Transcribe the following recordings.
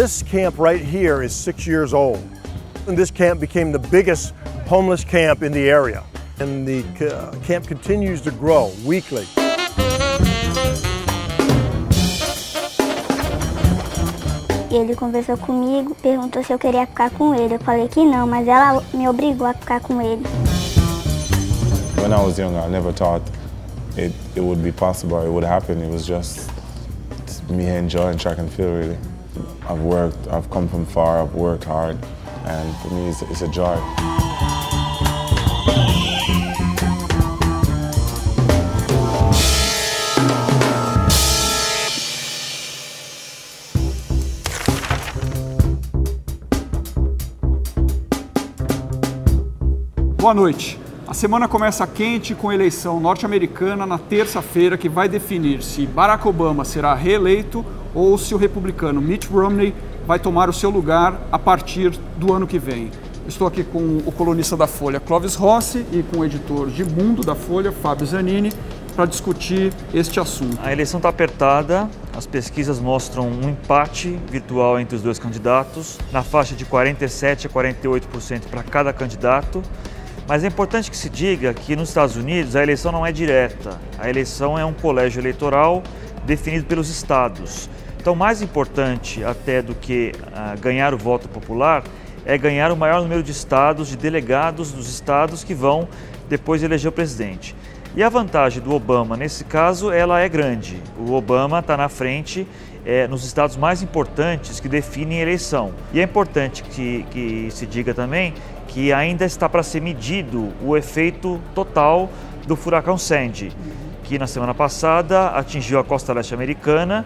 This camp right here is 6 years old. And this camp became the biggest homeless camp in the area. And the camp continues to grow weekly. Ele conversou comigo, perguntou se eu queria ficar com ele. Eu falei que não, mas ela me obrigou a ficar com ele. When I was young, I never thought it would be possible, it would happen. It was just me enjoying track and field, really. I've come from far, I've worked hard, and for me it's a joy. Boa noite. A semana começa quente com a eleição norte-americana na terça-feira, que vai definir se Barack Obama será reeleito ou se o republicano Mitt Romney vai tomar o seu lugar a partir do ano que vem. Estou aqui com o colunista da Folha, Clóvis Rossi, e com o editor de Mundo da Folha, Fábio Zanini, para discutir este assunto. A eleição está apertada, as pesquisas mostram um empate virtual entre os dois candidatos, na faixa de 47% a 48% para cada candidato. Mas é importante que se diga que nos Estados Unidos a eleição não é direta. A eleição é um colégio eleitoral definido pelos estados. Então, mais importante até do que ganhar o voto popular é ganhar o maior número de estados, de delegados dos estados que vão depois eleger o presidente. E a vantagem do Obama, nesse caso, ela é grande. O Obama está na frente nos estados mais importantes que definem a eleição. E é importante que se diga também que ainda está para ser medido o efeito total do furacão Sandy, que na semana passada atingiu a costa leste americana,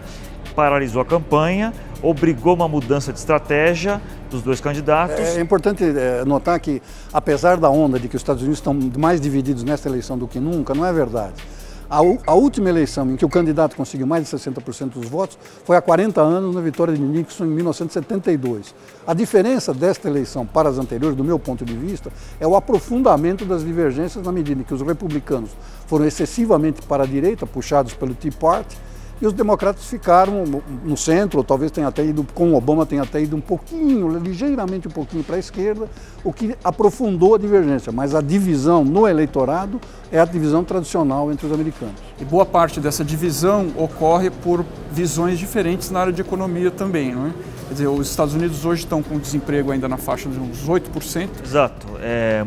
paralisou a campanha, obrigou uma mudança de estratégia dos dois candidatos. É importante notar que, apesar da onda de que os Estados Unidos estão mais divididos nesta eleição do que nunca, não é verdade. A última eleição em que o candidato conseguiu mais de 60% dos votos foi há 40 anos, na vitória de Nixon em 1972. A diferença desta eleição para as anteriores, do meu ponto de vista, é o aprofundamento das divergências na medida em que os republicanos foram excessivamente para a direita, puxados pelo Tea Party, e os democratas ficaram no centro, ou talvez tenha até ido, com o Obama tenha até ido ligeiramente um pouquinho para a esquerda, o que aprofundou a divergência. Mas a divisão no eleitorado é a divisão tradicional entre os americanos. E boa parte dessa divisão ocorre por visões diferentes na área de economia também, não é? Quer dizer, os Estados Unidos hoje estão com desemprego ainda na faixa de uns 8%. Exato.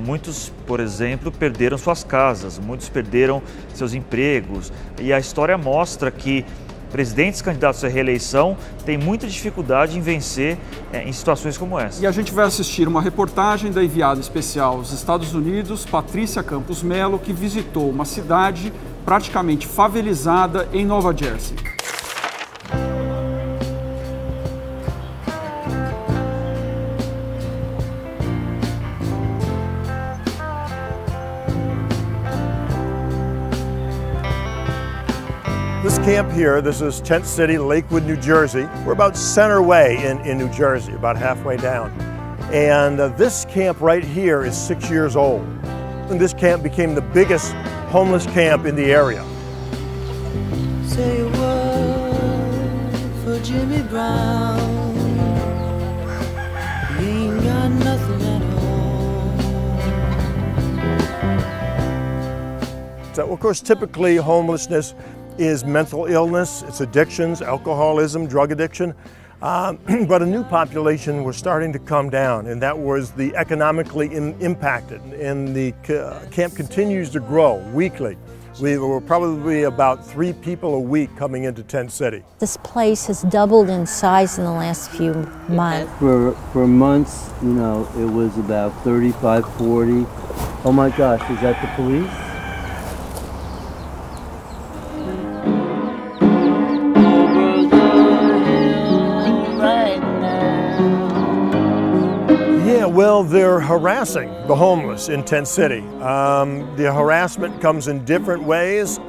Muitos, por exemplo, perderam suas casas, muitos perderam seus empregos. E a história mostra que presidentes candidatos à reeleição têm muita dificuldade em vencer em situações como essa. E a gente vai assistir uma reportagem da enviada especial aos Estados Unidos, Patrícia Campos Mello, que visitou uma cidade praticamente favelizada em Nova Jersey. This camp here, this is Tent City, Lakewood, New Jersey. We're about center way in New Jersey, about halfway down. And this camp right here is 6 years old. And this camp became the biggest homeless camp in the area. Say a word for Jimmy Brown. He ain't got nothing at all. So, of course, typically homelessness is mental illness, it's addictions, alcoholism, drug addiction. But a new population was starting to come down, and that was the economically impacted. And the camp continues to grow weekly. We were probably about 3 people a week coming into Tent City. This place has doubled in size in the last few months. For months, you know, it was about 35, 40. Oh my gosh, is that the police? Yeah, well, they're harassing the homeless in Tent City. The harassment comes in different ways.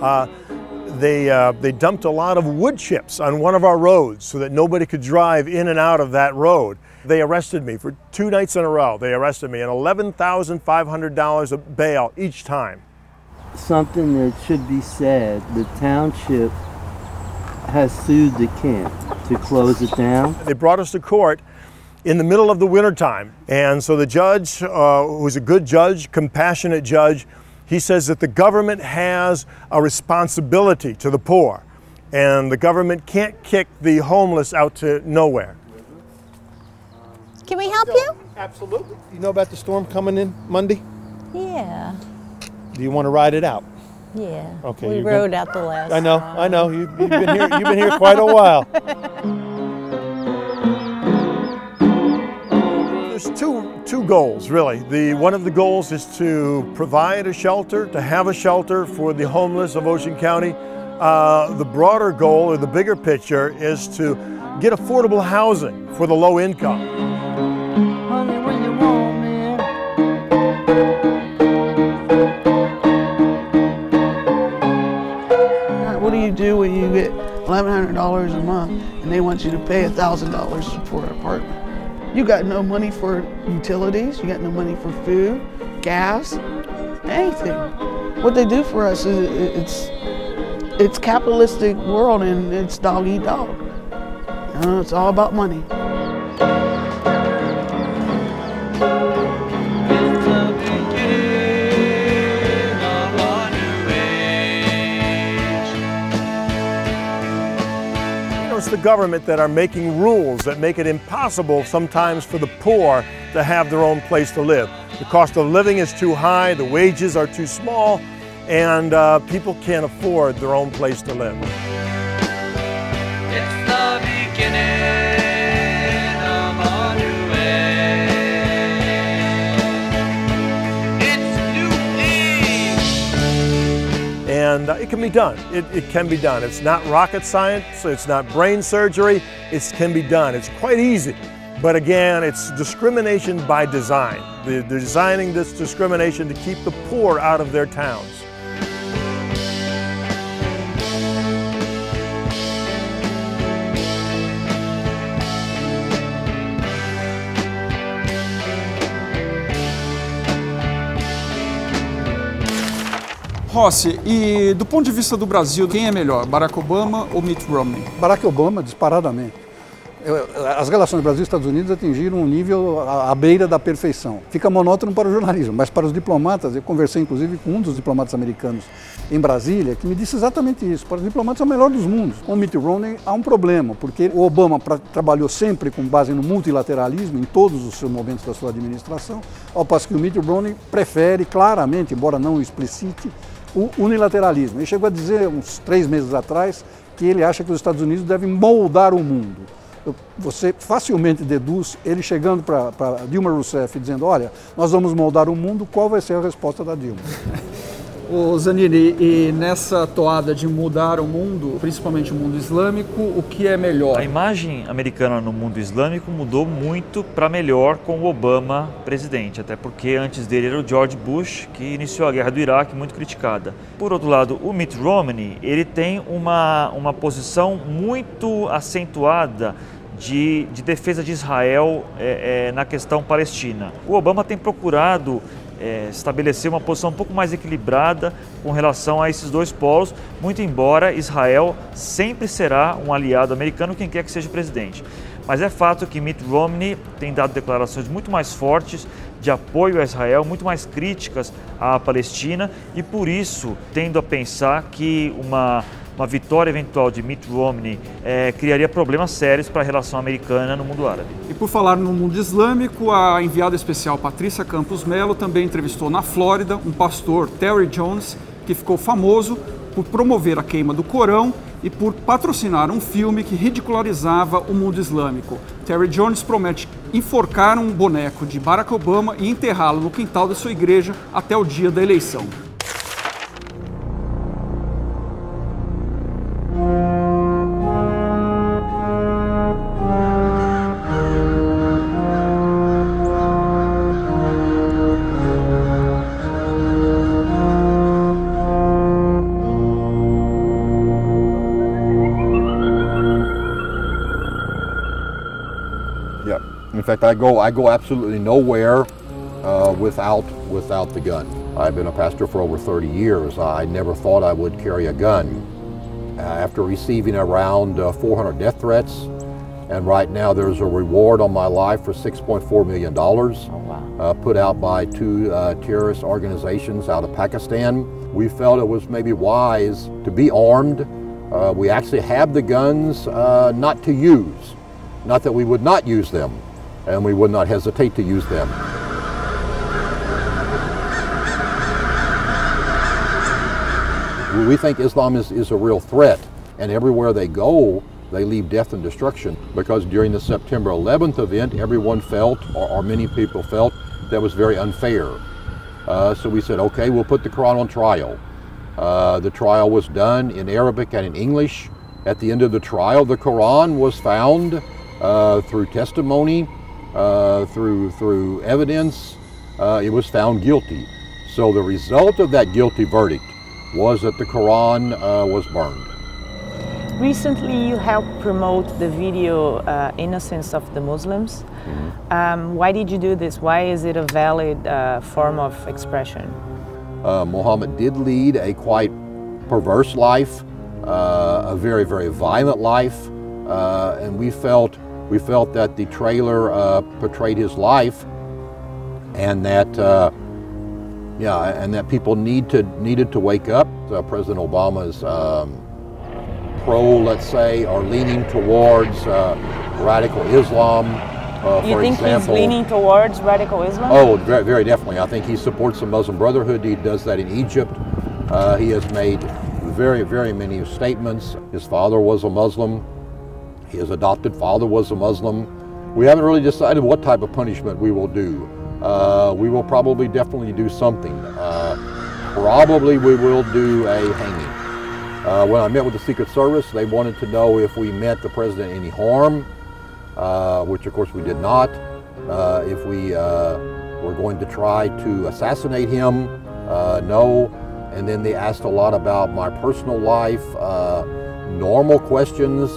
They dumped a lot of wood chips on one of our roads so that nobody could drive in and out of that road. They arrested me for 2 nights in a row. They arrested me, and $11,500 of bail each time. Something that should be said, the township has sued the camp to close it down? They brought us to court in the middle of the wintertime. And so the judge, who's a good judge, compassionate judge, he says that the government has a responsibility to the poor. And the government can't kick the homeless out to nowhere. Can we help you? Absolutely. You know about the storm coming in Monday? Yeah. Do you want to ride it out? Yeah. Okay. We rode out the last I know. time. I know. You've been here quite a while. There's two goals, really. One of the goals is to provide a shelter, to have a shelter for the homeless of Ocean County. The broader goal, or the bigger picture, is to get affordable housing for the low income. Honey, when you want me. What do you do when you get $1,100 a month and they want you to pay $1,000 for an apartment? You got no money for utilities, you got no money for food, gas, anything. What they do for us is it's capitalistic world and it's dog eat dog. You know, it's all about money. It's the government that are making rules that make it impossible sometimes for the poor to have their own place to live. The cost of living is too high, the wages are too small, and people can't afford their own place to live. It's the beginning of a new age. It's new age. And it can be done. It can be done. It's not rocket science, it's not brain surgery, it can be done. It's quite easy. But again, it's discrimination by design. They're designing this discrimination to keep the poor out of their towns. Rossi, e do ponto de vista do Brasil, quem é melhor, Barack Obama ou Mitt Romney? Barack Obama, disparadamente. As relações Brasil e Estados Unidos atingiram um nível à beira da perfeição. Fica monótono para o jornalismo, mas para os diplomatas, eu conversei inclusive com um dos diplomatas americanos em Brasília, que me disse exatamente isso. Para os diplomatas é o melhor dos mundos. Com o Mitt Romney há um problema, porque o Obama trabalhou sempre com base no multilateralismo em todos os seus momentos da sua administração, ao passo que o Mitt Romney prefere claramente, embora não o explicite, o unilateralismo. Ele chegou a dizer, uns 3 meses atrás, que ele acha que os Estados Unidos devem moldar o mundo. Você facilmente deduz ele chegando para Dilma Rousseff dizendo, olha, nós vamos moldar o mundo, qual vai ser a resposta da Dilma? Ô Zanini, e nessa toada de mudar o mundo, principalmente o mundo islâmico, o que é melhor? A imagem americana no mundo islâmico mudou muito para melhor com o Obama presidente, até porque antes dele era o George Bush, que iniciou a guerra do Iraque, muito criticada. Por outro lado, o Mitt Romney, ele tem uma posição muito acentuada de defesa de Israel na questão palestina. O Obama tem procurado estabelecer uma posição um pouco mais equilibrada com relação a esses dois polos, muito embora Israel sempre será um aliado americano, quem quer que seja presidente. Mas é fato que Mitt Romney tem dado declarações muito mais fortes de apoio a Israel, muito mais críticas à Palestina, e por isso tendo a pensar que uma vitória eventual de Mitt Romney criaria problemas sérios para a relação americana no mundo árabe. E por falar no mundo islâmico, a enviada especial Patrícia Campos Melo também entrevistou na Flórida um pastor, Terry Jones, que ficou famoso por promover a queima do Corão e por patrocinar um filme que ridicularizava o mundo islâmico. Terry Jones promete enforcar um boneco de Barack Obama e enterrá-lo no quintal da sua igreja até o dia da eleição. In fact, I go absolutely nowhere without the gun. I've been a pastor for over 30 years. I never thought I would carry a gun. after receiving around 400 death threats. And right now there's a reward on my life for $6.4 million put out by two terrorist organizations out of Pakistan. We felt it was maybe wise to be armed. We actually have the guns not to use. Not that we would not use them, and we would not hesitate to use them. We think Islam is a real threat, and everywhere they go, they leave death and destruction, because during the September 11th event, everyone felt, or many people felt, that was very unfair. So we said, okay, we'll put the Quran on trial. The trial was done in Arabic and in English. At the end of the trial, the Quran was found through testimony, through evidence. It was found guilty. So the result of that guilty verdict was that the Quran was burned. Recently, you helped promote the video Innocence of the Muslims. Why did you do this? Why is it a valid form of expression? Muhammad did lead a quite perverse life, a very, very violent life, and we felt that the trailer portrayed his life, and that and that people needed to wake up. President Obama's let's say, are leaning towards radical Islam. You think he's leaning towards radical Islam? Oh, very, very definitely. I think he supports the Muslim Brotherhood. He does that in Egypt. He has made very, very many statements. His father was a Muslim. His adopted father was a Muslim. We haven't really decided what type of punishment we will do. We will probably definitely do something. Probably we will do a hanging. When I met with the Secret Service, they wanted to know if we meant the president any harm, which of course we did not. If we were going to try to assassinate him, no. And then they asked a lot about my personal life, normal questions,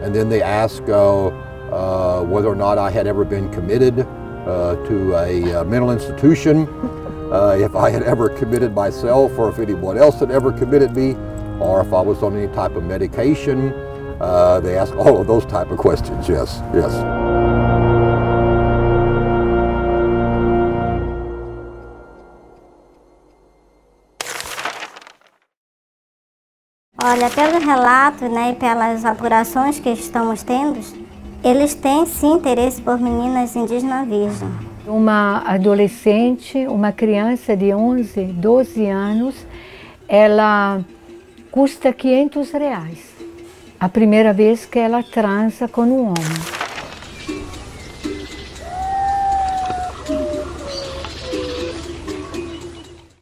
and then they asked whether or not I had ever been committed to a mental institution, if I had ever committed myself, or if anyone else had ever committed me, or if I was on any type of medication. They ask all of those type of questions, yes, yes. Olha, pelo relato, né, e pelas apurações que estamos tendo, eles têm sim interesse por meninas indígenas virgens. Uma adolescente, uma criança de 11, 12 anos, ela custa R$500. A primeira vez que ela transa com um homem.